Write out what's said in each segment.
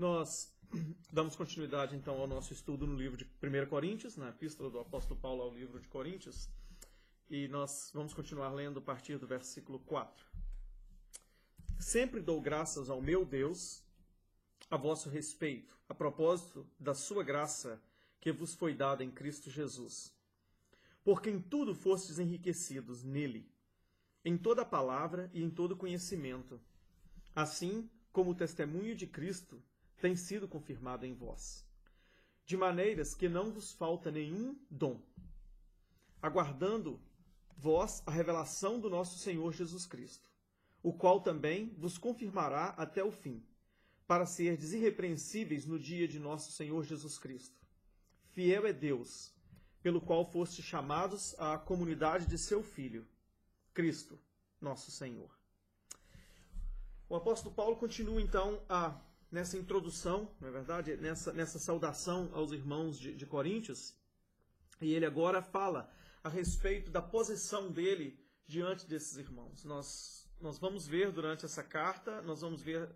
Nós damos continuidade, então, ao nosso estudo no livro de 1 Coríntios, na epístola do apóstolo Paulo ao livro de Coríntios, e nós vamos continuar lendo a partir do versículo 4. Sempre dou graças ao meu Deus a vosso respeito, a propósito da sua graça que vos foi dada em Cristo Jesus. Porque em tudo fostes enriquecidos nele, em toda a palavra e em todo conhecimento, assim como o testemunho de Cristo tem sido confirmado em vós, de maneiras que não vos falta nenhum dom, aguardando vós a revelação do nosso Senhor Jesus Cristo, o qual também vos confirmará até o fim, para serdes irrepreensíveis no dia de nosso Senhor Jesus Cristo. Fiel é Deus, pelo qual fostes chamados à comunidade de seu Filho, Cristo, nosso Senhor. O apóstolo Paulo continua então nessa introdução, não é verdade, nessa saudação aos irmãos de Coríntios, e ele agora fala a respeito da posição dele diante desses irmãos. Nós vamos ver durante essa carta, nós vamos ver,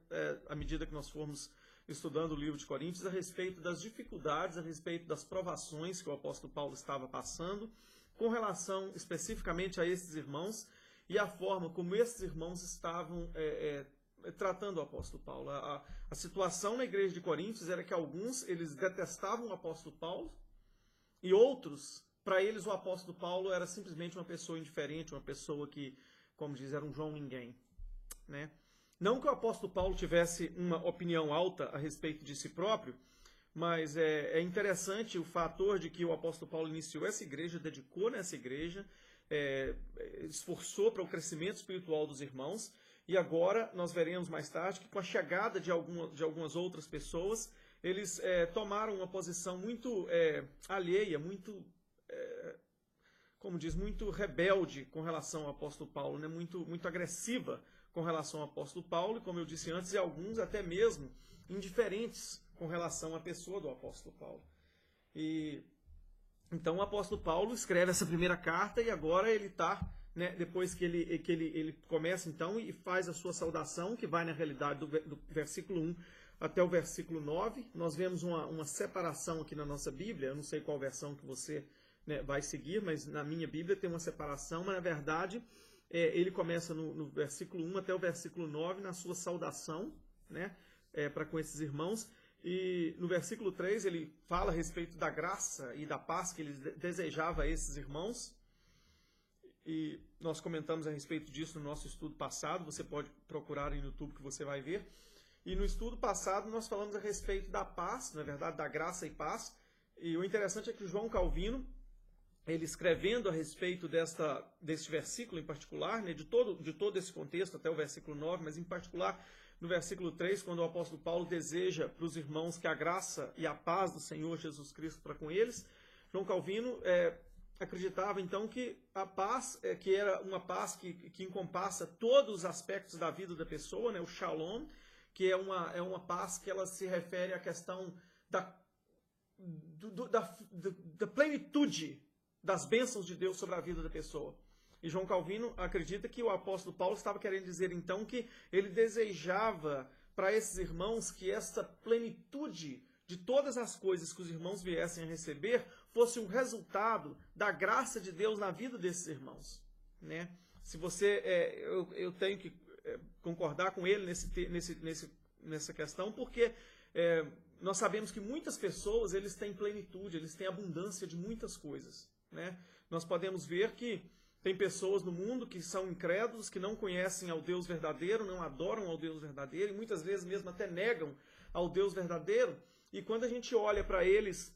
à medida que nós formos estudando o livro de Coríntios, a respeito das dificuldades, a respeito das provações que o apóstolo Paulo estava passando, com relação especificamente a esses irmãos, e a forma como esses irmãos estavam tratando o apóstolo Paulo. A situação na igreja de Coríntios era que alguns eles detestavam o apóstolo Paulo e outros, para eles o apóstolo Paulo era simplesmente uma pessoa indiferente, uma pessoa que, como diz, era um João Ninguém, né? Não que o apóstolo Paulo tivesse uma opinião alta a respeito de si próprio, mas é interessante o fator de que o apóstolo Paulo iniciou essa igreja, dedicou nessa igreja, esforçou para o crescimento espiritual dos irmãos, e agora nós veremos mais tarde que com a chegada de algumas outras pessoas, eles tomaram uma posição muito alheia, muito, como diz, muito rebelde com relação ao apóstolo Paulo, né? muito agressiva com relação ao apóstolo Paulo, e como eu disse antes, e alguns até mesmo indiferentes com relação à pessoa do apóstolo Paulo. E então o apóstolo Paulo escreve essa primeira carta e agora ele está, né, depois que ele começa então e faz a sua saudação, que vai na realidade do versículo 1 até o versículo 9, nós vemos uma separação aqui na nossa Bíblia, eu não sei qual versão que você, né, vai seguir, mas na minha Bíblia tem uma separação, mas na verdade ele começa no versículo 1 até o versículo 9 na sua saudação, né, para com esses irmãos. E no versículo 3 ele fala a respeito da graça e da paz que ele desejava a esses irmãos. E nós comentamos a respeito disso no nosso estudo passado. Você pode procurar aí no YouTube que você vai ver. E no estudo passado nós falamos a respeito da paz, na verdade, da graça e paz. E o interessante é que João Calvino, ele escrevendo a respeito deste versículo em particular, né, de todo esse contexto até o versículo 9, mas em particular no versículo 3, quando o apóstolo Paulo deseja para os irmãos que a graça e a paz do Senhor Jesus Cristo para com eles, João Calvino acreditava então que a paz, que era uma paz que encompassa todos os aspectos da vida da pessoa, né, o shalom, que é uma paz que ela se refere à questão da plenitude das bênçãos de Deus sobre a vida da pessoa. E João Calvino acredita que o apóstolo Paulo estava querendo dizer então que ele desejava para esses irmãos que essa plenitude de todas as coisas que os irmãos viessem a receber fosse um resultado da graça de Deus na vida desses irmãos, né? Se você, eu tenho que concordar com ele nessa questão, porque nós sabemos que muitas pessoas eles têm plenitude, eles têm abundância de muitas coisas, né? Nós podemos ver que tem pessoas no mundo que são incrédulos, que não conhecem ao Deus verdadeiro, não adoram ao Deus verdadeiro, e muitas vezes mesmo até negam ao Deus verdadeiro. E quando a gente olha para eles,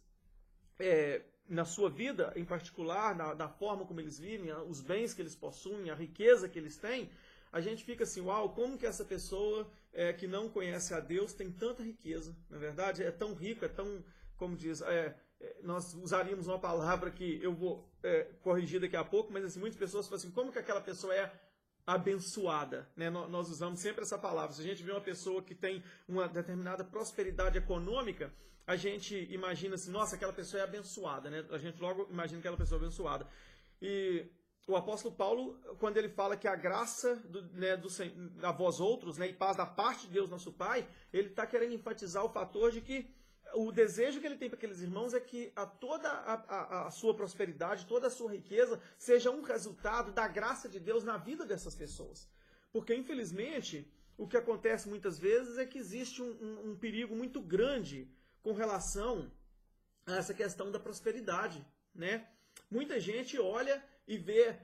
na sua vida em particular, da forma como eles vivem, os bens que eles possuem, a riqueza que eles têm, a gente fica assim, uau, como que essa pessoa que não conhece a Deus tem tanta riqueza, na verdade, é tão rico, é tão, como diz, nós usaríamos uma palavra que eu vou corrigir daqui a pouco, mas assim, muitas pessoas falam assim, como que aquela pessoa é abençoada, né? Nós usamos sempre essa palavra. Se a gente vê uma pessoa que tem uma determinada prosperidade econômica, a gente imagina assim, nossa, aquela pessoa é abençoada, né? A gente logo imagina aquela pessoa abençoada. E o apóstolo Paulo, quando ele fala que a graça a vós outros, né, e paz da parte de Deus nosso Pai, ele está querendo enfatizar o fator de que o desejo que ele tem para aqueles irmãos é que toda a sua prosperidade, toda a sua riqueza seja um resultado da graça de Deus na vida dessas pessoas. Porque, infelizmente, o que acontece muitas vezes é que existe um perigo muito grande com relação a essa questão da prosperidade, né? Muita gente olha e vê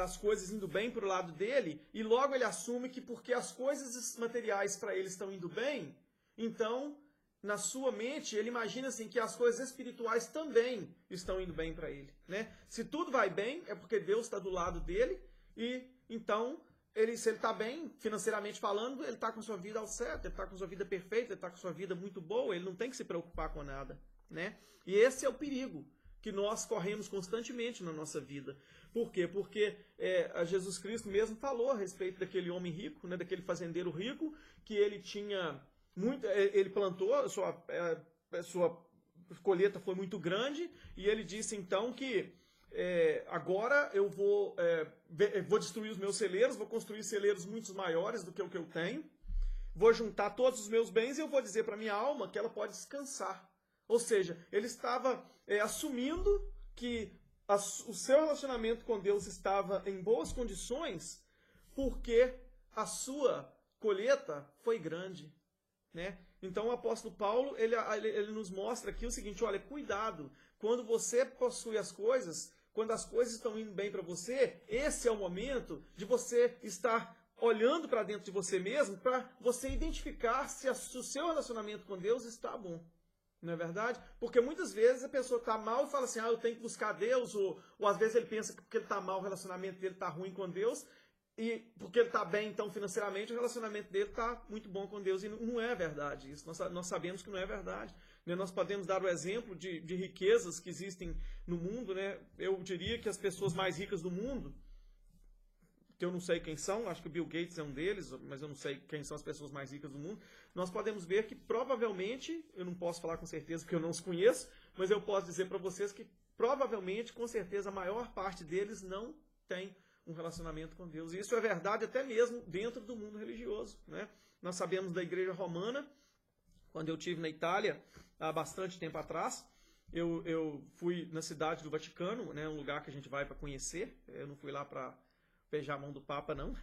as coisas indo bem para o lado dele, e logo ele assume que porque as coisas materiais para ele estão indo bem, então, na sua mente, ele imagina assim que as coisas espirituais também estão indo bem para ele, né? Se tudo vai bem, é porque Deus está do lado dele, e então, se ele está bem, financeiramente falando, ele está com sua vida ao certo, ele está com sua vida perfeita, ele está com sua vida muito boa, ele não tem que se preocupar com nada, né? E esse é o perigo que nós corremos constantemente na nossa vida. Por quê? Porque Jesus Cristo mesmo falou a respeito daquele homem rico, né, daquele fazendeiro rico, que ele tinha muito, ele plantou, a sua colheita foi muito grande, e ele disse então que agora eu vou destruir os meus celeiros, vou construir celeiros muito maiores do que o que eu tenho, vou juntar todos os meus bens e eu vou dizer para minha alma que ela pode descansar. Ou seja, ele estava assumindo que o seu relacionamento com Deus estava em boas condições porque a sua colheita foi grande, né? Então o apóstolo Paulo ele nos mostra aqui o seguinte: olha, cuidado, quando você possui as coisas, quando as coisas estão indo bem para você, esse é o momento de você estar olhando para dentro de você mesmo, para você identificar se o seu relacionamento com Deus está bom. Não é verdade? Porque muitas vezes a pessoa está mal e fala assim, eu tenho que buscar Deus, ou às vezes ele pensa que porque ele está mal, o relacionamento dele está ruim com Deus, e porque ele está bem, então, financeiramente, o relacionamento dele está muito bom com Deus, e não é verdade isso. Nós sabemos que não é verdade. Nós podemos dar o exemplo de riquezas que existem no mundo, né? Eu diria que as pessoas mais ricas do mundo, que eu não sei quem são, acho que o Bill Gates é um deles, mas eu não sei quem são as pessoas mais ricas do mundo, nós podemos ver que provavelmente, eu não posso falar com certeza porque eu não os conheço, mas eu posso dizer para vocês que provavelmente, com certeza, a maior parte deles não tem um relacionamento com Deus. E isso é verdade até mesmo dentro do mundo religioso, né? Nós sabemos da Igreja Romana, quando eu estive na Itália, há bastante tempo atrás, eu fui na cidade do Vaticano, né, um lugar que a gente vai para conhecer, eu não fui lá para beijar a mão do Papa, não.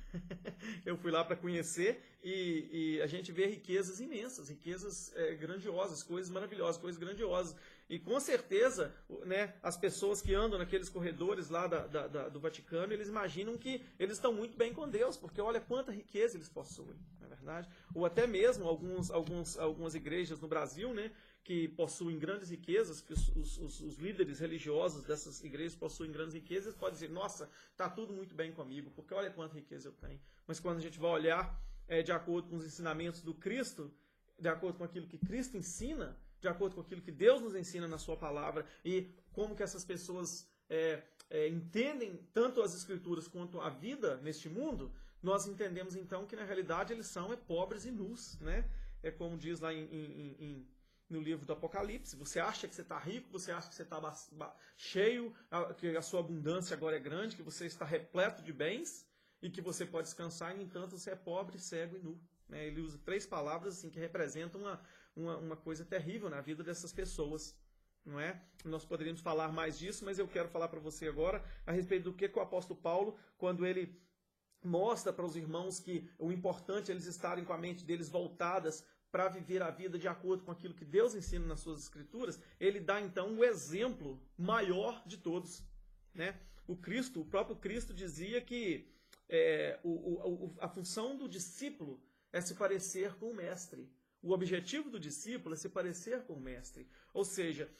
Eu fui lá para conhecer e a gente vê riquezas imensas, riquezas grandiosas, coisas maravilhosas, coisas grandiosas. E com certeza, né, as pessoas que andam naqueles corredores lá do Vaticano, eles imaginam que eles estão muito bem com Deus, porque olha quanta riqueza eles possuem, não é verdade? Ou até mesmo algumas igrejas no Brasil, né, que possuem grandes riquezas, que os líderes religiosos dessas igrejas possuem grandes riquezas, podem dizer, nossa, está tudo muito bem comigo, porque olha quanta riqueza eu tenho. Mas quando a gente vai olhar de acordo com os ensinamentos do Cristo, de acordo com aquilo que Cristo ensina, de acordo com aquilo que Deus nos ensina na sua palavra, e como que essas pessoas entendem tanto as Escrituras quanto a vida neste mundo, nós entendemos então que na realidade eles são pobres e nus, né? É como diz lá no livro do Apocalipse, você acha que você está rico, você acha que você está cheio, que a sua abundância agora é grande, que você está repleto de bens e que você pode descansar, e, no entanto, você é pobre, cego e nu. Né? Ele usa 3 palavras assim, que representam uma coisa terrível na vida dessas pessoas. Não é? Nós poderíamos falar mais disso, mas eu quero falar para você agora a respeito do que o apóstolo Paulo, quando ele mostra para os irmãos que o importante é eles estarem com a mente deles voltadas para viver a vida de acordo com aquilo que Deus ensina nas suas Escrituras, ele dá então o exemplo maior de todos. Né? O próprio Cristo dizia que a função do discípulo é se parecer com o mestre. O objetivo do discípulo é se parecer com o mestre. Ou seja,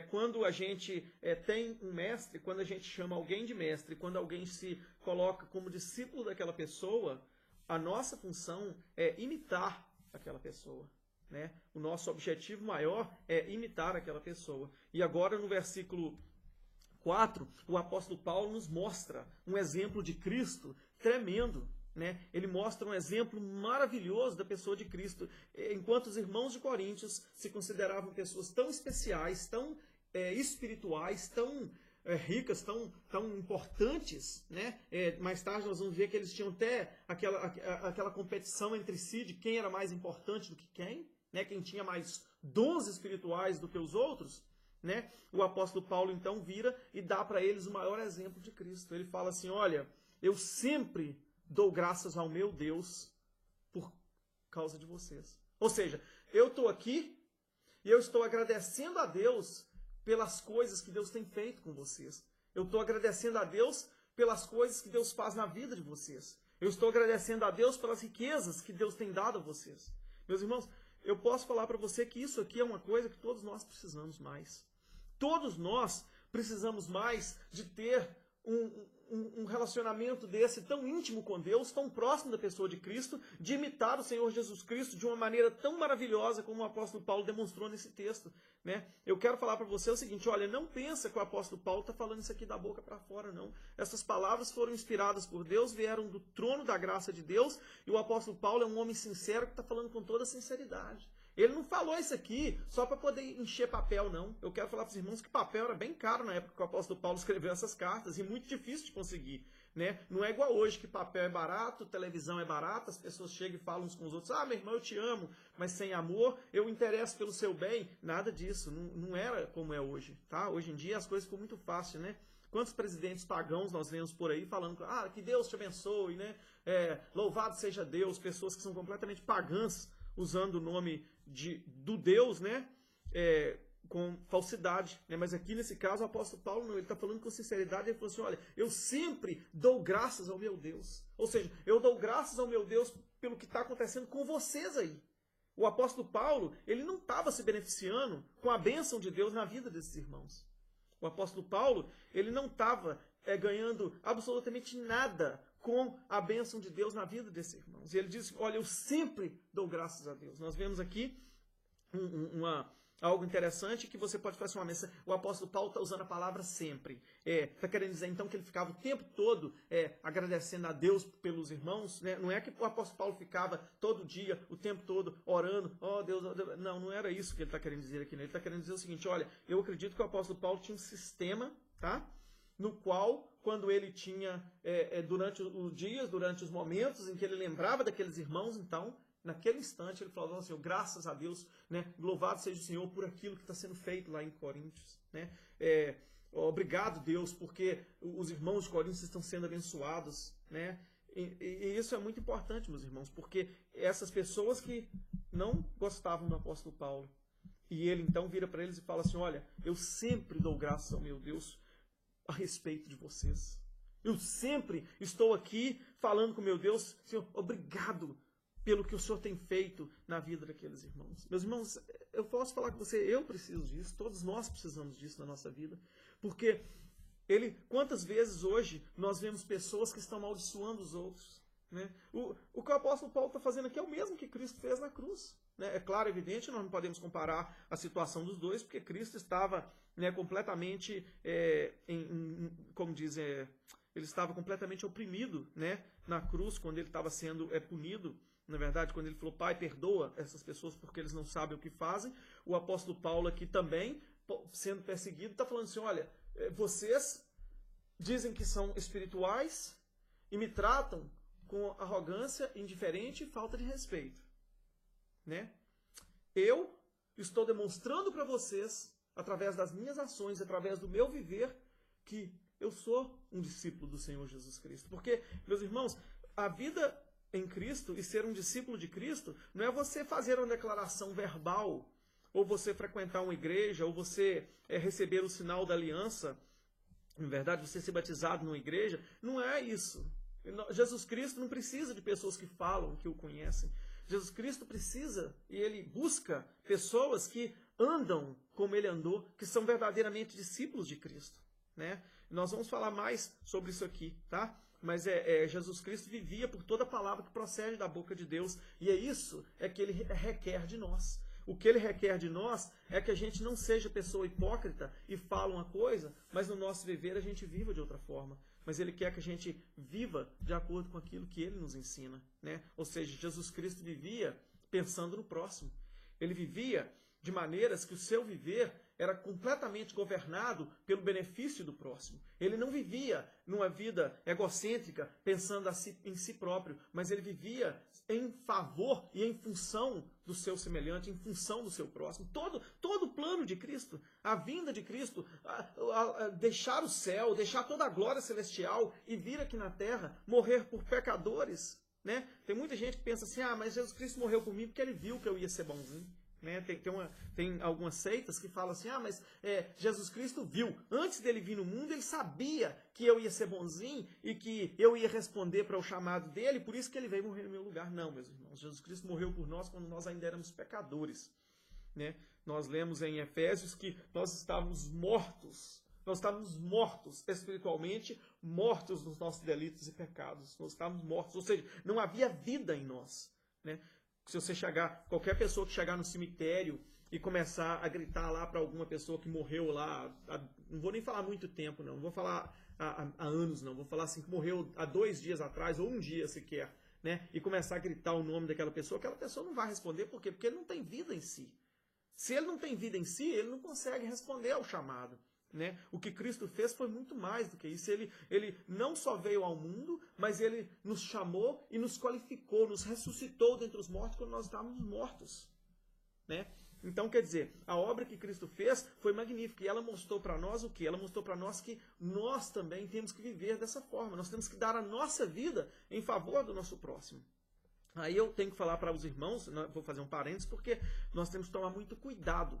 quando a gente tem um mestre, quando a gente chama alguém de mestre, quando alguém se coloca como discípulo daquela pessoa, a nossa função é imitar aquela pessoa. Né? O nosso objetivo maior é imitar aquela pessoa. E agora no versículo 4, o apóstolo Paulo nos mostra um exemplo de Cristo tremendo. Né? Ele mostra um exemplo maravilhoso da pessoa de Cristo. Enquanto os irmãos de Coríntios se consideravam pessoas tão especiais, tão espirituais, tão ricas, tão importantes, né? Mais tarde nós vamos ver que eles tinham até aquela competição entre si de quem era mais importante do que quem, né? Quem tinha mais dons espirituais do que os outros, né? O apóstolo Paulo então vira e dá para eles o maior exemplo de Cristo. Ele fala assim, olha, eu sempre dou graças ao meu Deus por causa de vocês. Ou seja, eu estou aqui e eu estou agradecendo a Deus pelas coisas que Deus tem feito com vocês. Eu estou agradecendo a Deus pelas coisas que Deus faz na vida de vocês. Eu estou agradecendo a Deus pelas riquezas que Deus tem dado a vocês. Meus irmãos, eu posso falar para você que isso aqui é uma coisa que todos nós precisamos mais. Todos nós precisamos mais de ter um relacionamento desse tão íntimo com Deus, tão próximo da pessoa de Cristo, de imitar o Senhor Jesus Cristo de uma maneira tão maravilhosa como o apóstolo Paulo demonstrou nesse texto, né? Eu quero falar para você o seguinte, olha, não pensa que o apóstolo Paulo está falando isso aqui da boca para fora, não. Essas palavras foram inspiradas por Deus, vieram do trono da graça de Deus, e o apóstolo Paulo é um homem sincero que está falando com toda sinceridade. Ele não falou isso aqui só para poder encher papel, não. Eu quero falar para os irmãos que papel era bem caro na época que o apóstolo Paulo escreveu essas cartas e muito difícil de conseguir, né? Não é igual hoje que papel é barato, televisão é barata, as pessoas chegam e falam uns com os outros, ah, meu irmão, eu te amo, mas sem amor, eu interesso pelo seu bem. Nada disso, não era como é hoje, tá? Hoje em dia as coisas ficam muito fáceis, né? Quantos presidentes pagãos nós vemos por aí falando, ah, que Deus te abençoe, né? Louvado seja Deus, pessoas que são completamente pagãs, usando o nome do Deus, né? Com falsidade, né? Mas aqui nesse caso o apóstolo Paulo não, ele está falando com sinceridade, ele falou assim, olha, eu sempre dou graças ao meu Deus, ou seja, eu dou graças ao meu Deus pelo que está acontecendo com vocês aí. O apóstolo Paulo, ele não estava se beneficiando com a bênção de Deus na vida desses irmãos. O apóstolo Paulo, ele não estava ganhando absolutamente nada com a bênção de Deus na vida desses irmãos. E ele diz, olha, eu sempre dou graças a Deus. Nós vemos aqui algo interessante que você pode fazer uma mensagem. O apóstolo Paulo está usando a palavra sempre. Está querendo dizer então que ele ficava o tempo todo agradecendo a Deus pelos irmãos, né? Não é que o apóstolo Paulo ficava todo dia, o tempo todo, orando, oh Deus, oh Deus. Não era isso que ele está querendo dizer aqui. Né? Ele está querendo dizer o seguinte, olha, eu acredito que o apóstolo Paulo tinha um sistema, tá? No qual, quando ele tinha, durante os dias, durante os momentos em que ele lembrava daqueles irmãos, então, naquele instante, ele falava assim, graças a Deus, né, louvado seja o Senhor por aquilo que está sendo feito lá em Coríntios. Né? Obrigado, Deus, porque os irmãos de Coríntios estão sendo abençoados. Né? E isso é muito importante, meus irmãos, porque essas pessoas que não gostavam do apóstolo Paulo, e ele então vira para eles e fala assim, olha, eu sempre dou graças ao meu Deus a respeito de vocês. Eu sempre estou aqui falando com meu Deus, Senhor, obrigado pelo que o Senhor tem feito na vida daqueles irmãos. Meus irmãos, eu posso falar com você, eu preciso disso, todos nós precisamos disso na nossa vida, porque quantas vezes hoje nós vemos pessoas que estão amaldiçoando os outros, né? O que o apóstolo Paulo está fazendo aqui é o mesmo que Cristo fez na cruz. Né? É claro, evidente, nós não podemos comparar a situação dos dois, porque Cristo estava, né, completamente, como dizem, ele estava completamente oprimido, né, na cruz, quando ele estava sendo punido. Na verdade, quando ele falou, Pai, perdoa essas pessoas porque eles não sabem o que fazem. O apóstolo Paulo aqui também, sendo perseguido, está falando assim, olha, vocês dizem que são espirituais e me tratam com arrogância, indiferente e falta de respeito. Né? Eu estou demonstrando para vocês, através das minhas ações, através do meu viver, que eu sou um discípulo do Senhor Jesus Cristo. Porque, meus irmãos, a vida em Cristo e ser um discípulo de Cristo não é você fazer uma declaração verbal, ou você frequentar uma igreja, ou você receber o sinal da aliança, na verdade, você ser batizado numa igreja. Não é isso. Jesus Cristo não precisa de pessoas que falam, que o conhecem. Jesus Cristo precisa e ele busca pessoas que andam como ele andou, que são verdadeiramente discípulos de Cristo. Né? Nós vamos falar mais sobre isso aqui, tá? Mas Jesus Cristo vivia por toda palavra que procede da boca de Deus, e é isso que ele requer de nós. O que ele requer de nós é que a gente não seja pessoa hipócrita e fala uma coisa, mas no nosso viver a gente viva de outra forma. Mas ele quer que a gente viva de acordo com aquilo que ele nos ensina. Né? Ou seja, Jesus Cristo vivia pensando no próximo. Ele vivia de maneiras que o seu viver era completamente governado pelo benefício do próximo. Ele não vivia numa vida egocêntrica, pensando em si próprio, mas ele vivia em favor e em função do seu semelhante, em função do seu próximo. Todo o plano de Cristo, a vinda de Cristo, deixar o céu, deixar toda a glória celestial e vir aqui na terra, morrer por pecadores. Né? Tem muita gente que pensa assim, mas Jesus Cristo morreu por mim porque ele viu que eu ia ser bonzinho. Né? Tem algumas seitas que falam assim, mas Jesus Cristo viu. Antes dele vir no mundo, ele sabia que eu ia ser bonzinho e que eu ia responder para o chamado dele, por isso que ele veio morrer no meu lugar. Não, meus irmãos, Jesus Cristo morreu por nós quando nós ainda éramos pecadores. Né? Nós lemos em Efésios que nós estávamos mortos. Nós estávamos mortos espiritualmente, mortos nos nossos delitos e pecados. Nós estávamos mortos, ou seja, não havia vida em nós. Né? Se você qualquer pessoa que chegar no cemitério e começar a gritar lá para alguma pessoa que morreu lá, não vou nem falar muito tempo, não vou falar há anos, não, vou falar assim, que morreu há 2 dias atrás, ou 1 dia sequer, né? E começar a gritar o nome daquela pessoa não vai responder, por quê? Porque ele não tem vida em si. Se ele não tem vida em si, ele não consegue responder ao chamado. Né? O que Cristo fez foi muito mais do que isso. Ele não só veio ao mundo, mas ele nos chamou e nos qualificou, nos ressuscitou dentre os mortos quando nós estávamos mortos. Né? Então, quer dizer, a obra que Cristo fez foi magnífica. E ela mostrou para nós o quê? Ela mostrou para nós que nós também temos que viver dessa forma. Nós temos que dar a nossa vida em favor do nosso próximo. Aí eu tenho que falar para os irmãos, vou fazer um parênteses, porque nós temos que tomar muito cuidado.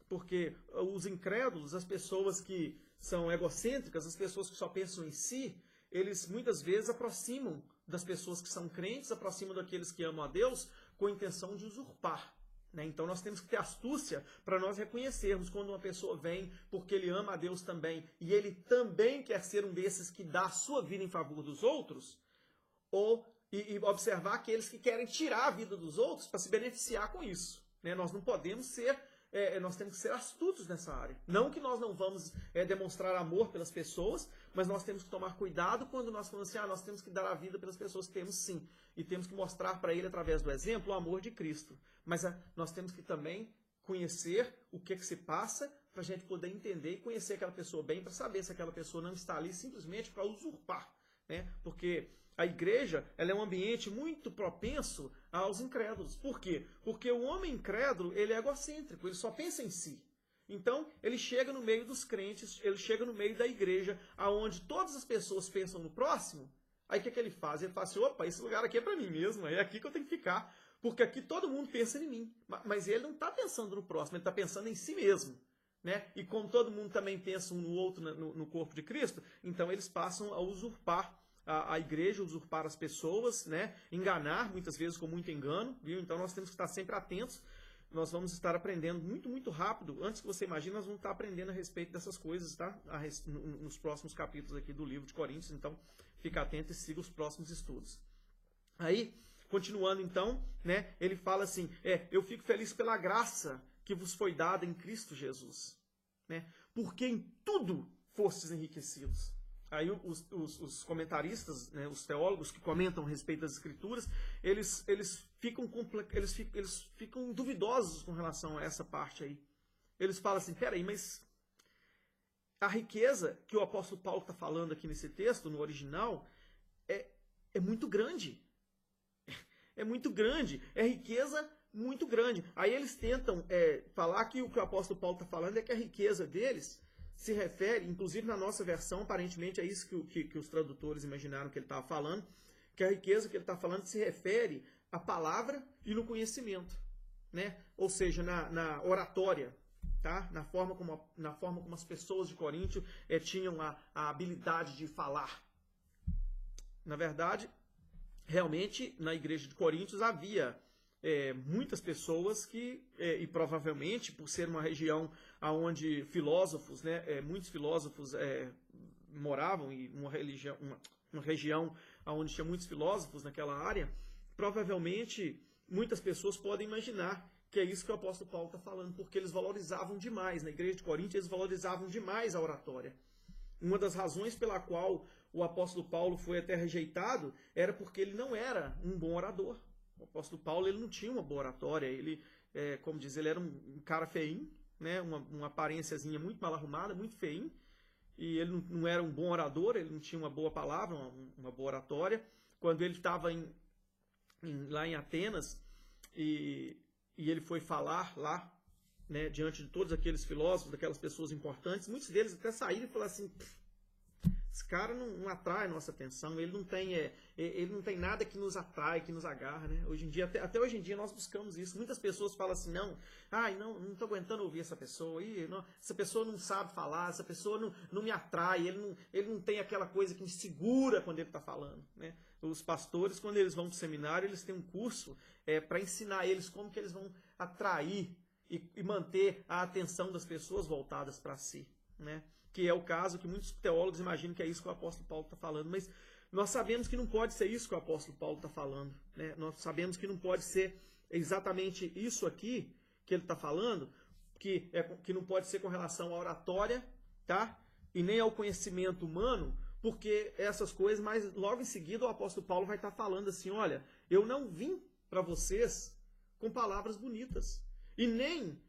Porque os incrédulos, as pessoas que são egocêntricas, as pessoas que só pensam em si, eles muitas vezes aproximam das pessoas que são crentes, aproximam daqueles que amam a Deus com a intenção de usurpar. Né? Então nós temos que ter astúcia para nós reconhecermos quando uma pessoa vem porque ele ama a Deus também e ele também quer ser um desses que dá a sua vida em favor dos outros, e observar aqueles que querem tirar a vida dos outros para se beneficiar com isso. Né? Nós não podemos ser... nós temos que ser astutos nessa área. Não que nós não vamos demonstrar amor pelas pessoas, mas nós temos que tomar cuidado quando nós falamos assim, nós temos que dar a vida pelas pessoas, temos sim. E temos que mostrar para ele, através do exemplo, o amor de Cristo. Mas nós temos que também conhecer o que se passa, para a gente poder entender e conhecer aquela pessoa bem, para saber se aquela pessoa não está ali simplesmente para usurpar. Né? Porque a igreja ela é um ambiente muito propenso aos incrédulos. Por quê? Porque o homem incrédulo ele é egocêntrico, ele só pensa em si. Então, ele chega no meio dos crentes, ele chega no meio da igreja, onde todas as pessoas pensam no próximo. Aí o que ele faz? Ele fala assim, opa, esse lugar aqui é para mim mesmo, é aqui que eu tenho que ficar, porque aqui todo mundo pensa em mim. Mas ele não está pensando no próximo, ele está pensando em si mesmo. Né? E como todo mundo também pensa um no outro no corpo de Cristo, então eles passam a usurpar a igreja, usurpar as pessoas, né? Enganar, muitas vezes com muito engano, viu? Então nós temos que estar sempre atentos. Nós vamos estar aprendendo muito, muito rápido. Antes que você imagine, nós vamos estar aprendendo a respeito dessas coisas, tá? Nos próximos capítulos aqui do livro de Coríntios. Então, fica atento e siga os próximos estudos. Aí, continuando então, né? Ele fala assim, eu fico feliz pela graça que vos foi dada em Cristo Jesus, né? Porque em tudo fostes enriquecidos. Aí os comentaristas, né, os teólogos que comentam a respeito das Escrituras, eles ficam duvidosos com relação a essa parte aí. Eles falam assim, peraí, mas a riqueza que o apóstolo Paulo está falando aqui nesse texto, no original, é muito grande. É muito grande. É riqueza muito grande. Aí eles tentam falar que o que o apóstolo Paulo está falando é que a riqueza deles se refere, inclusive na nossa versão, aparentemente é isso que os tradutores imaginaram que ele estava falando, que a riqueza que ele está falando se refere à palavra e no conhecimento. Né? Ou seja, na oratória, tá? na forma como as pessoas de Coríntio tinham a habilidade de falar. Na verdade, realmente, na igreja de Coríntios havia muitas pessoas que, e provavelmente por ser uma região onde filósofos, né, muitos filósofos moravam, e uma região onde tinha muitos filósofos naquela área, provavelmente muitas pessoas podem imaginar que é isso que o apóstolo Paulo está falando, porque eles valorizavam demais, na igreja de Corinto, eles valorizavam demais a oratória. Uma das razões pela qual o apóstolo Paulo foi até rejeitado era porque ele não era um bom orador. O apóstolo Paulo ele não tinha uma boa oratória, ele, como diz, ele era um cara feinho, né? Uma aparênciazinha muito mal arrumada, muito feinho, e ele não era um bom orador, ele não tinha uma boa palavra, uma boa oratória. Quando ele estava lá em Atenas, e ele foi falar lá, né, diante de todos aqueles filósofos, daquelas pessoas importantes, muitos deles até saíram e falaram assim: esse cara não atrai a nossa atenção, ele não tem nada que nos atrai, que nos agarra, né? Hoje em dia, até hoje em dia nós buscamos isso. Muitas pessoas falam assim: não estou aguentando ouvir essa pessoa, essa pessoa não sabe falar, essa pessoa não me atrai, ele não tem aquela coisa que me segura quando ele está falando, né? Os pastores, quando eles vão para o seminário, eles têm um curso para ensinar eles como que eles vão atrair e manter a atenção das pessoas voltadas para si, né? Que é o caso que muitos teólogos imaginam que é isso que o apóstolo Paulo está falando, mas nós sabemos que não pode ser isso que o apóstolo Paulo está falando, né? Nós sabemos que não pode ser exatamente isso aqui que ele está falando, que não pode ser com relação à oratória, tá? E nem ao conhecimento humano, porque essas coisas, mas logo em seguida o apóstolo Paulo vai estar falando assim: olha, eu não vim para vocês com palavras bonitas, e nem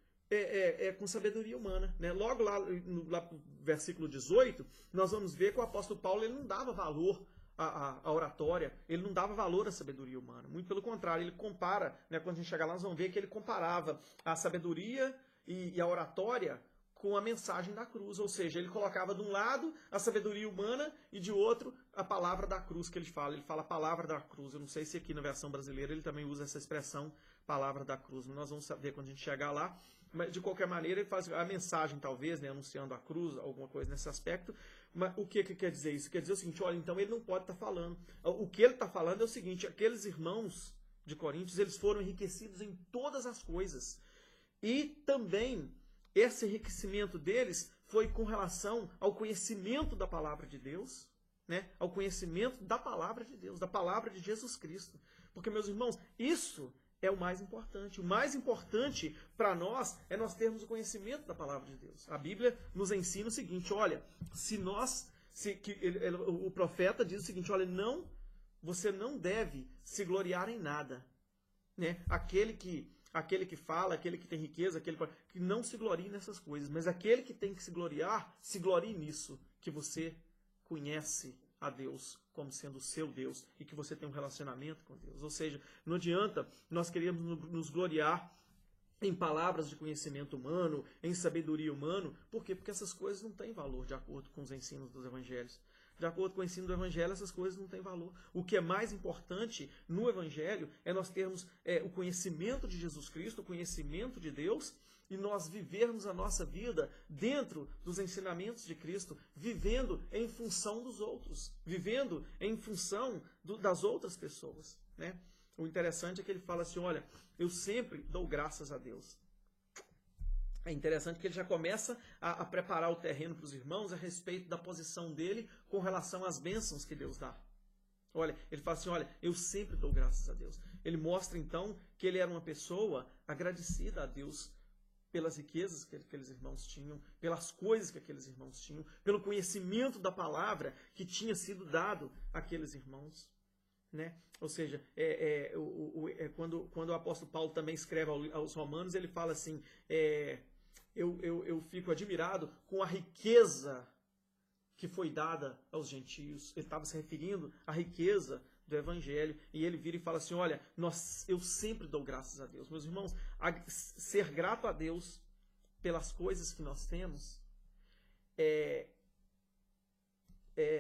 com sabedoria humana, né? Logo lá no versículo 18, nós vamos ver que o apóstolo Paulo ele não dava valor à oratória, ele não dava valor à sabedoria humana. Muito pelo contrário, ele compara, né, quando a gente chegar lá, nós vamos ver que ele comparava a sabedoria e a oratória com a mensagem da cruz, ou seja, ele colocava de um lado a sabedoria humana e de outro a palavra da cruz que ele fala a palavra da cruz. Eu não sei se aqui na versão brasileira ele também usa essa expressão, palavra da cruz, mas nós vamos saber quando a gente chegar lá. Mas de qualquer maneira ele faz a mensagem talvez, né, anunciando a cruz, alguma coisa nesse aspecto. Mas o que quer dizer isso? Quer dizer o seguinte: olha, então ele não pode estar falando. O que ele está falando é o seguinte: aqueles irmãos de Coríntios, eles foram enriquecidos em todas as coisas, e também esse enriquecimento deles foi com relação ao conhecimento da palavra de Deus, né? Ao conhecimento da palavra de Deus, da palavra de Jesus Cristo. Porque, meus irmãos, isso é o mais importante. O mais importante para nós é nós termos o conhecimento da palavra de Deus. A Bíblia nos ensina o seguinte: olha, o profeta diz o seguinte: olha, você não deve se gloriar em nada, né? Aquele que fala, aquele que tem riqueza, que não se glorie nessas coisas, mas aquele que tem que se gloriar, se glorie nisso, que você conhece a Deus como sendo o seu Deus e que você tem um relacionamento com Deus. Ou seja, não adianta nós queremos nos gloriar em palavras de conhecimento humano, em sabedoria humana. Por quê? Porque essas coisas não têm valor de acordo com os ensinos dos evangelhos. De acordo com o ensino do Evangelho, essas coisas não têm valor. O que é mais importante no Evangelho é nós termos o conhecimento de Jesus Cristo, o conhecimento de Deus, e nós vivermos a nossa vida dentro dos ensinamentos de Cristo, vivendo em função dos outros, vivendo em função das outras pessoas, né? O interessante é que ele fala assim: olha, eu sempre dou graças a Deus. É interessante que ele já começa a preparar o terreno para os irmãos a respeito da posição dele com relação às bênçãos que Deus dá. Olha, ele fala assim: olha, eu sempre dou graças a Deus. Ele mostra então que ele era uma pessoa agradecida a Deus pelas riquezas que aqueles irmãos tinham, pelas coisas que aqueles irmãos tinham, pelo conhecimento da palavra que tinha sido dado àqueles irmãos, né? Ou seja, quando o apóstolo Paulo também escreve aos Romanos, ele fala assim: eu fico admirado com a riqueza que foi dada aos gentios. Ele estava se referindo à riqueza do Evangelho, e ele vira e fala assim: olha, eu sempre dou graças a Deus. Meus irmãos, ser grato a Deus pelas coisas que nós temos é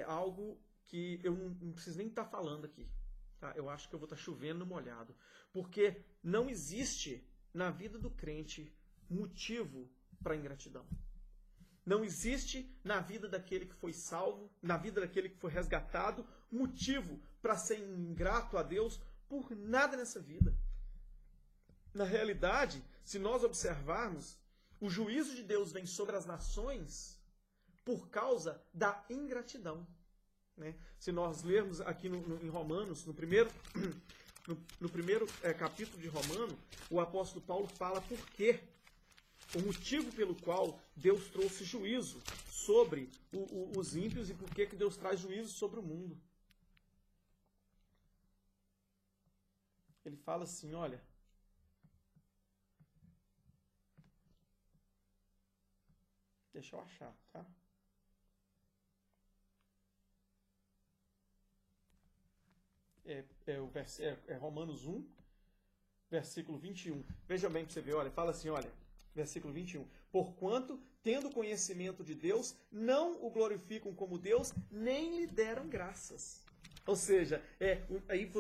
algo que eu não preciso nem estar falando aqui. Tá? Eu acho que eu vou estar chovendo no molhado. Porque não existe na vida do crente motivo para ingratidão. Não existe na vida daquele que foi salvo, na vida daquele que foi resgatado, motivo para ser ingrato a Deus por nada nessa vida. Na realidade, se nós observarmos, o juízo de Deus vem sobre as nações por causa da ingratidão. Né? Se nós lermos aqui em Romanos, no primeiro capítulo de Romanos, o apóstolo Paulo fala por quê. O motivo pelo qual Deus trouxe juízo sobre os ímpios e por que Deus traz juízo sobre o mundo. Ele fala assim, olha: Deixa eu achar, tá? É Romanos 1, versículo 21. Veja bem para você ver, olha, fala assim, olha, versículo 21. Porquanto, tendo conhecimento de Deus, não o glorificam como Deus, nem lhe deram graças. Ou seja,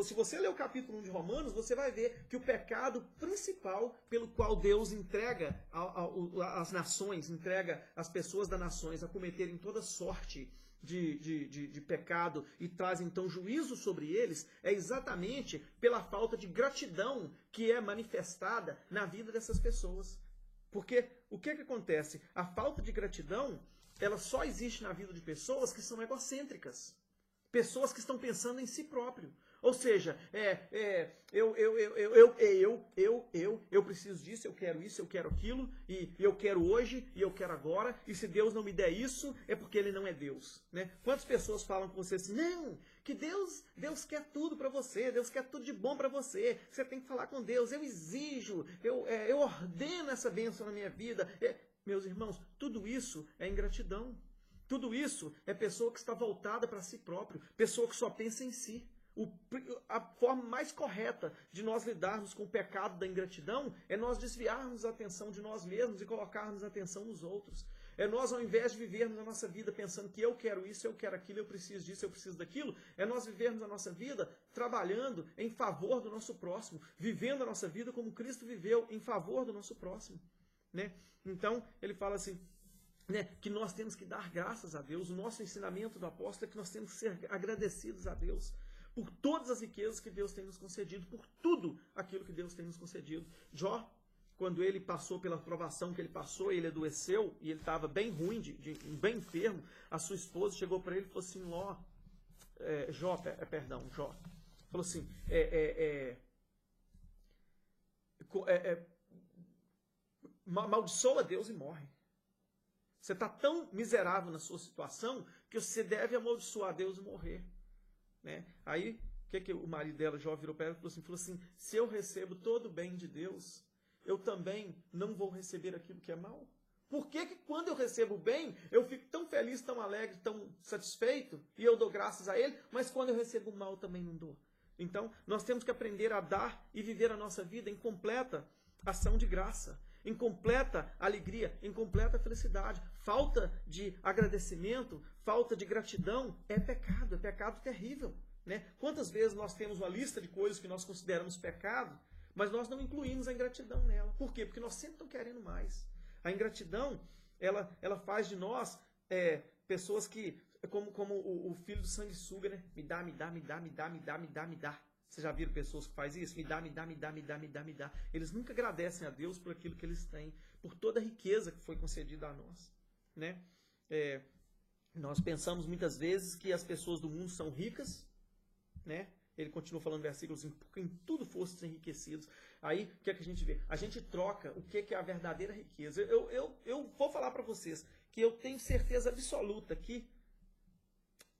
se você ler o capítulo 1 de Romanos, você vai ver que o pecado principal pelo qual Deus entrega as nações, entrega as pessoas das nações a cometerem toda sorte de pecado e traz então juízo sobre eles, é exatamente pela falta de gratidão que é manifestada na vida dessas pessoas. Porque o que acontece? A falta de gratidão, ela só existe na vida de pessoas que são egocêntricas. Pessoas que estão pensando em si próprio. Ou seja, eu preciso disso, eu quero isso, eu quero aquilo, e eu quero hoje, e eu quero agora, e se Deus não me der isso, é porque Ele não é Deus. Né? Quantas pessoas falam com você assim, não, que Deus quer tudo para você, Deus quer tudo de bom para você, você tem que falar com Deus, eu exijo, eu ordeno essa bênção na minha vida. Meus irmãos, tudo isso é ingratidão. Tudo isso é pessoa que está voltada para si próprio, pessoa que só pensa em si. A forma mais correta de nós lidarmos com o pecado da ingratidão é nós desviarmos a atenção de nós mesmos e colocarmos a atenção nos outros. É nós, ao invés de vivermos a nossa vida pensando que eu quero isso, eu quero aquilo, eu preciso disso, eu preciso daquilo, é nós vivermos a nossa vida trabalhando em favor do nosso próximo, vivendo a nossa vida como Cristo viveu em favor do nosso próximo. Né? Então, ele fala assim, que nós temos que dar graças a Deus. O nosso ensinamento do apóstolo é que nós temos que ser agradecidos a Deus por todas as riquezas que Deus tem nos concedido, por tudo aquilo que Deus tem nos concedido. Jó, quando ele passou pela provação que ele passou, ele adoeceu e ele estava bem ruim, bem enfermo, a sua esposa chegou para ele e falou assim, Jó, falou assim, amaldiçoa Deus e morre. Você está tão miserável na sua situação que você deve amaldiçoar Deus e morrer. Né? Aí, o que o marido dela, Jó, virou para ela e falou assim, se eu recebo todo o bem de Deus, eu também não vou receber aquilo que é mal? Por que quando eu recebo o bem, eu fico tão feliz, tão alegre, tão satisfeito, e eu dou graças a Ele, mas quando eu recebo o mal, eu também não dou? Então, nós temos que aprender a dar e viver a nossa vida em completa ação de graça, em completa alegria, em completa felicidade. Falta de agradecimento, falta de gratidão é pecado terrível. Né? Quantas vezes nós temos uma lista de coisas que nós consideramos pecado, mas nós não incluímos a ingratidão nela. Por quê? Porque nós sempre estamos querendo mais. A ingratidão, ela faz de nós pessoas que, como o filho do sanguessuga, né? Me dá, me dá, me dá, me dá, me dá, me dá, me dá. Vocês já viram pessoas que fazem isso? Me dá, me dá, me dá, me dá, me dá, me dá. Eles nunca agradecem a Deus por aquilo que eles têm, por toda a riqueza que foi concedida a nós. Né? Nós pensamos muitas vezes que as pessoas do mundo são ricas. Né? Ele continua falando versículos assim, porque em tudo fostes enriquecidos. Aí, o que é que a gente vê? A gente troca o que é a verdadeira riqueza. Eu vou falar para vocês que eu tenho certeza absoluta que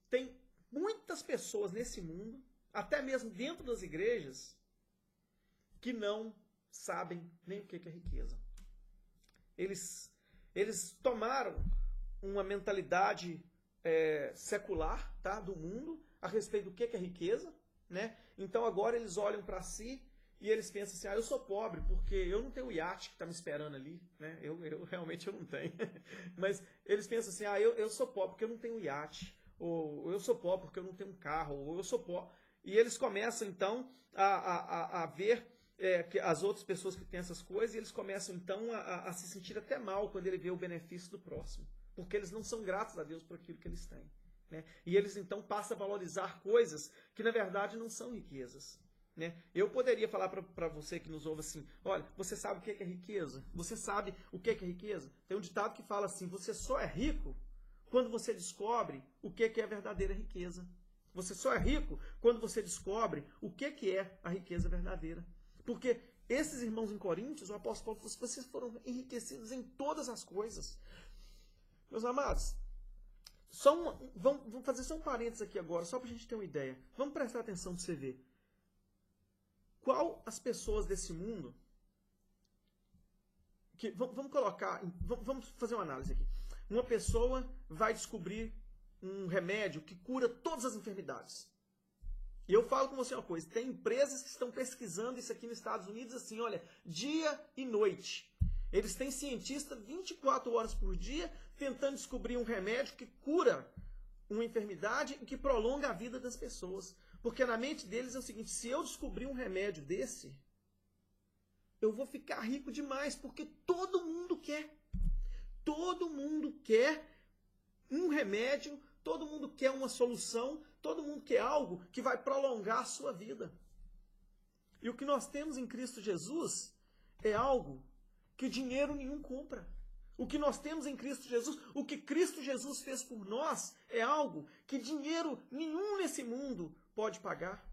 tem muitas pessoas nesse mundo, até mesmo dentro das igrejas, que não sabem nem o que é riqueza. Eles tomaram uma mentalidade secular, tá, do mundo a respeito do que é riqueza. Né? Então agora eles olham para si e eles pensam assim, eu sou pobre porque eu não tenho o iate que está me esperando ali. Né? Eu realmente não tenho. Mas eles pensam assim, eu sou pobre porque eu não tenho o iate. Ou eu sou pobre porque eu não tenho um carro. Ou eu sou pobre. E eles começam, então, a ver que as outras pessoas que têm essas coisas, e eles começam, então, a se sentir até mal quando ele vê o benefício do próximo. Porque eles não são gratos a Deus por aquilo que eles têm. Né? E eles, então, passam a valorizar coisas que, na verdade, não são riquezas. Né? Eu poderia falar para você que nos ouve assim, olha, você sabe o que é riqueza? Você sabe o que é riqueza? Tem um ditado que fala assim, você só é rico quando você descobre o que é a verdadeira riqueza. Você só é rico quando você descobre o que é a riqueza verdadeira. Porque esses irmãos em Coríntios, o apóstolo Paulo falou assim, vocês foram enriquecidos em todas as coisas. Meus amados, vamos fazer só um parênteses aqui agora, só para a gente ter uma ideia. Vamos prestar atenção para você ver. Qual as pessoas desse mundo... Vamos fazer uma análise aqui. uma pessoa vai descobrir um remédio que cura todas as enfermidades. E eu falo com você uma coisa, tem empresas que estão pesquisando isso aqui nos Estados Unidos assim, olha, dia e noite. Eles têm cientistas 24 horas por dia tentando descobrir um remédio que cura uma enfermidade e que prolonga a vida das pessoas. Porque na mente deles é o seguinte, se eu descobrir um remédio desse, eu vou ficar rico demais, porque todo mundo quer. Todo mundo quer um remédio, todo mundo quer uma solução, todo mundo quer algo que vai prolongar a sua vida. E o que nós temos em Cristo Jesus é algo que dinheiro nenhum compra. O que nós temos em Cristo Jesus, o que Cristo Jesus fez por nós, é algo que dinheiro nenhum nesse mundo pode pagar.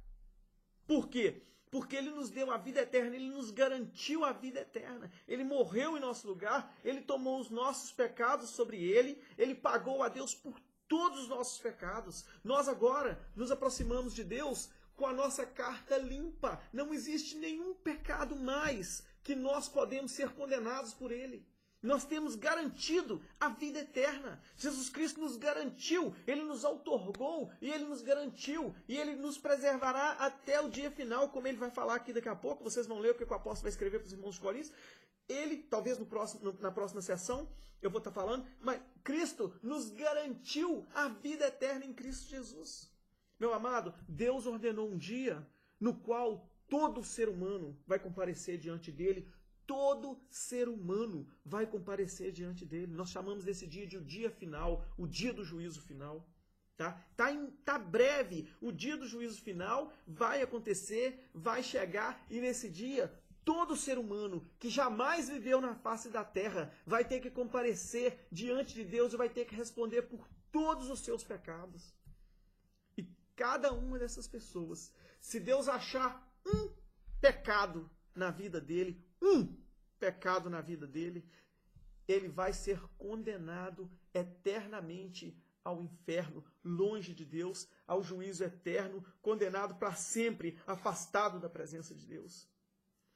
Por quê? Porque Ele nos deu a vida eterna, Ele nos garantiu a vida eterna. Ele morreu em nosso lugar, Ele tomou os nossos pecados sobre Ele, Ele pagou a Deus por todos os nossos pecados. Nós agora nos aproximamos de Deus com a nossa carta limpa. Não existe nenhum pecado mais que nós podemos ser condenados por Ele. Nós temos garantido a vida eterna. Jesus Cristo nos garantiu, Ele nos outorgou e Ele nos garantiu e Ele nos preservará até o dia final, como Ele vai falar aqui daqui a pouco. Vocês vão ler o que o apóstolo vai escrever para os irmãos de Coríntios. Ele, talvez na próxima sessão, eu vou estar falando, mas Cristo nos garantiu a vida eterna em Cristo Jesus. Meu amado, Deus ordenou um dia no qual todo ser humano vai comparecer diante dele. Todo ser humano vai comparecer diante dele. Nós chamamos desse dia de o dia final, o dia do juízo final. Tá breve, o dia do juízo final vai acontecer, vai chegar, e nesse dia todo ser humano que jamais viveu na face da terra vai ter que comparecer diante de Deus e vai ter que responder por todos os seus pecados. E cada uma dessas pessoas, se Deus achar um pecado na vida dele, pecado na vida dele, ele vai ser condenado eternamente ao inferno, longe de Deus, ao juízo eterno, condenado para sempre, afastado da presença de Deus.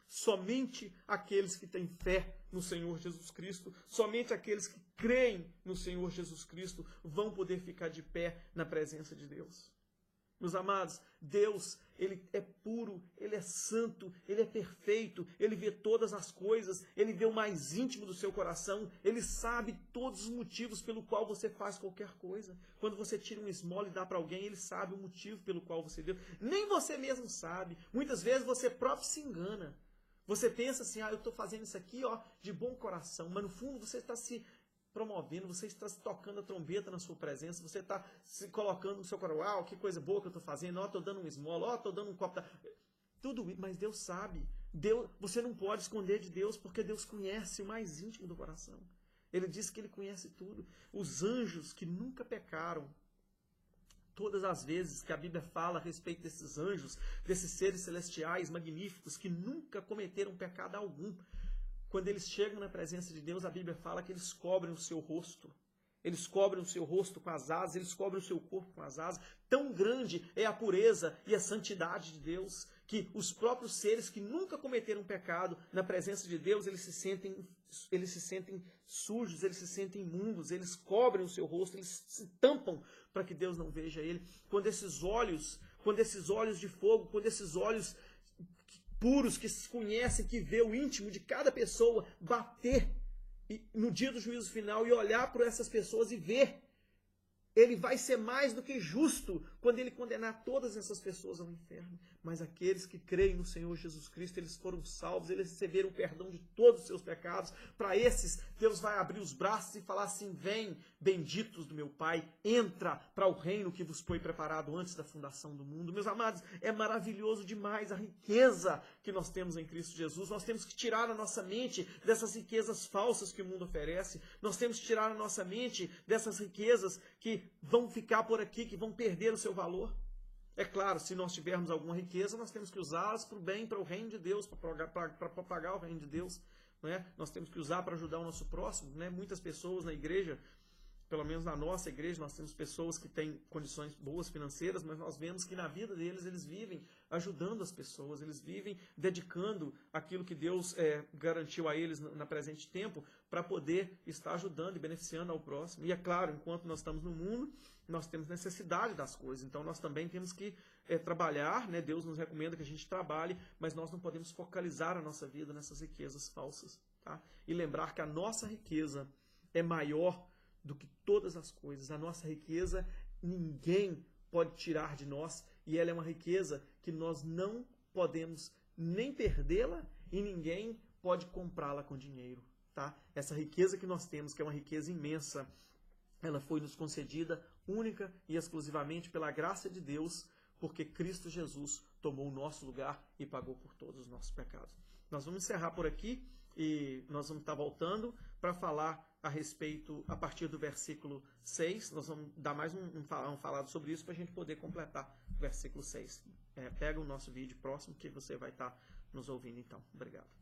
Somente aqueles que têm fé no Senhor Jesus Cristo, somente aqueles que creem no Senhor Jesus Cristo vão poder ficar de pé na presença de Deus. Meus amados, Deus, Ele é puro, Ele é santo, Ele é perfeito, Ele vê todas as coisas, Ele vê o mais íntimo do seu coração, Ele sabe todos os motivos pelo qual você faz qualquer coisa. Quando você tira um esmola e dá para alguém, Ele sabe o motivo pelo qual você deu. Nem você mesmo sabe. Muitas vezes você próprio se engana. Você pensa assim, eu estou fazendo isso aqui de bom coração, mas no fundo você está se promovendo, você está tocando a trombeta na sua presença, você está se colocando no seu coração, que coisa boa que eu estou fazendo, estou dando uma esmola, estou dando um copo, tudo isso, mas Deus sabe, você não pode esconder de Deus, porque Deus conhece o mais íntimo do coração, Ele diz que Ele conhece tudo. Os anjos que nunca pecaram, todas as vezes que a Bíblia fala a respeito desses anjos, desses seres celestiais magníficos, que nunca cometeram pecado algum, quando eles chegam na presença de Deus, a Bíblia fala que eles cobrem o seu rosto. Eles cobrem o seu rosto com as asas, eles cobrem o seu corpo com as asas. Tão grande é a pureza e a santidade de Deus, que os próprios seres que nunca cometeram pecado, na presença de Deus, eles se sentem sujos, eles se sentem imundos, eles cobrem o seu rosto, eles se tampam para que Deus não veja ele. Quando esses olhos de fogo, quando esses olhos puros, que se conhecem, que vê o íntimo de cada pessoa, bater no dia do juízo final e olhar para essas pessoas e ver, Ele vai ser mais do que justo quando Ele condenar todas essas pessoas ao inferno. Mas aqueles que creem no Senhor Jesus Cristo, eles foram salvos, eles receberam o perdão de todos os seus pecados. Para esses, Deus vai abrir os braços e falar assim: vem, benditos do meu Pai, entra para o reino que vos foi preparado antes da fundação do mundo. Meus amados, é maravilhoso demais a riqueza que nós temos em Cristo Jesus. Nós temos que tirar a nossa mente dessas riquezas falsas que o mundo oferece. Nós temos que tirar a nossa mente dessas riquezas que vão ficar por aqui, que vão perder o seu valor. É claro, se nós tivermos alguma riqueza, nós temos que usá-las para o bem, para o reino de Deus, para propagar o reino de Deus. Não é? Nós temos que usar para ajudar o nosso próximo. Né? Muitas pessoas na igreja pelo menos na nossa igreja, nós temos pessoas que têm condições boas financeiras, mas nós vemos que na vida deles, eles vivem ajudando as pessoas, eles vivem dedicando aquilo que Deus garantiu a eles na presente tempo para poder estar ajudando e beneficiando ao próximo. E é claro, enquanto nós estamos no mundo, nós temos necessidade das coisas, então nós também temos que trabalhar, né? Deus nos recomenda que a gente trabalhe, mas nós não podemos focalizar a nossa vida nessas riquezas falsas. Tá? E lembrar que a nossa riqueza é maior do que todas as coisas. A nossa riqueza ninguém pode tirar de nós e ela é uma riqueza que nós não podemos nem perdê-la e ninguém pode comprá-la com dinheiro. Tá? Essa riqueza que nós temos, que é uma riqueza imensa, ela foi nos concedida única e exclusivamente pela graça de Deus, porque Cristo Jesus tomou o nosso lugar e pagou por todos os nossos pecados. Nós vamos encerrar por aqui e nós vamos estar voltando para falar a respeito, a partir do versículo 6. Nós vamos dar mais um falado sobre isso para a gente poder completar o versículo 6. Pega o nosso vídeo próximo que você vai estar nos ouvindo então. Obrigado.